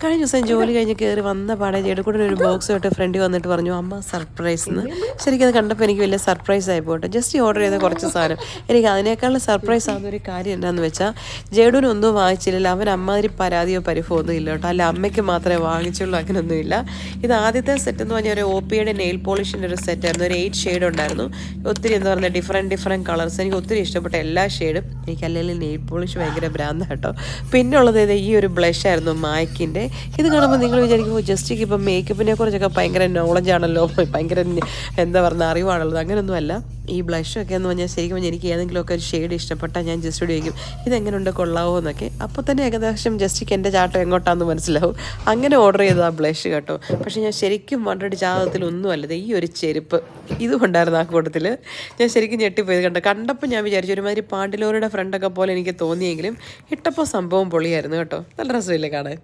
കഴിഞ്ഞ ദിവസം ജോലി കഴിഞ്ഞ് കയറി വന്ന പാടെ ജേടുകൂടെ ഒരു ബോക്സ് തൊട്ട് ഫ്രണ്ട് വന്നിട്ട് പറഞ്ഞു അമ്മ സർപ്രൈസ് എന്ന്. ശരിക്കും അത് കണ്ടപ്പോൾ എനിക്ക് വലിയ സർപ്രൈസ് ആയി പോട്ടെ. ജസ്റ്റ് ഓർഡർ ചെയ്ത കുറച്ച് സാധനം എനിക്ക് അതിനേക്കാളും സർപ്രൈസ് ആകുന്ന ഒരു കാര്യം എന്താണെന്ന് വെച്ചാൽ ജേഡുവിനൊന്നും വാങ്ങിച്ചില്ലല്ലോ. അവൻ അമ്മാതിരി പരാതിയോ പരിഭവമോ ഒന്നും ഇല്ല കേട്ടോ. അല്ല അമ്മയ്ക്ക് മാത്രമേ വാങ്ങിച്ചുള്ളൂ, അങ്ങനെയൊന്നുമില്ല. ഇത് ആദ്യത്തെ സെറ്റ് എന്ന് പറഞ്ഞാൽ ഒരു OPയുടെ നെയിൽ പോളിഷിൻ്റെ ഒരു സെറ്റായിരുന്നു. ഒരു 8 ഷെയ്ഡ് ഉണ്ടായിരുന്നു. ഒത്തിരി എന്താ പറയുക ഡിഫറെൻറ്റ് കളേഴ്സ്. എനിക്ക് ഒത്തിരി ഇഷ്ടപ്പെട്ട എല്ലാ ഷെയ്ഡും. എനിക്ക് അല്ലെങ്കിൽ നെയിൽ പോളിഷ് ഭയങ്കര ഭ്രാന്താണ് കേട്ടോ. പിന്നെ ഉള്ളത് ഈ ഒരു ബ്ലഷ് ആയിരുന്നു മായ്ക്കിൻ്റെ. ഇത് കാണുമ്പോൾ നിങ്ങൾ വിചാരിക്കുമ്പോൾ ജസ്റ്റിക്ക് ഇപ്പം മേക്കപ്പിനെ കുറിച്ചൊക്കെ ഭയങ്കര നോളജാണല്ലോ, ഭയങ്കര എന്താ പറയുക അറിവാണല്ലോ. അങ്ങനെയൊന്നുമല്ല. ഈ ബ്ലഷൊക്കെ എന്ന് പറഞ്ഞാൽ ശരിക്കും എനിക്ക് ഏതെങ്കിലുമൊക്കെ ഒരു ഷെയ്ഡ് ഇഷ്ടപ്പെട്ടാൽ ഞാൻ ജസ്റ്റ് ചോദിക്കും ഇതെങ്ങനെയുണ്ട് കൊള്ളാവോ എന്നൊക്കെ. അപ്പോൾ തന്നെ ഏകദേശം ജസ്റ്റിക്ക് എൻ്റെ ചാട്ടം എങ്ങോട്ടാണെന്ന് മനസ്സിലാവും. അങ്ങനെ ഓർഡർ ചെയ്ത ആ ബ്ലഷ് കേട്ടോ. പക്ഷേ ഞാൻ ശരിക്കും വണ്ടിട്ട് ജാതകത്തിലൊന്നുമല്ലത് ഈ ഒരു ചെരുപ്പ് ഇതുകൊണ്ടായിരുന്നു ആ കൂട്ടത്തിൽ. ഞാൻ ശരിക്കും ഞെട്ടിപ്പോയത് കണ്ടപ്പോൾ ഞാൻ വിചാരിച്ചു ഒരുമാതിരി പാണ്ടിലോറിയുടെ ഫ്രണ്ടൊക്കെ പോലെ എനിക്ക് തോന്നിയെങ്കിലും ഇട്ടപ്പോൾ സംഭവം പൊളിയായിരുന്നു കേട്ടോ. നല്ല രസമില്ലേ കാണാൻ.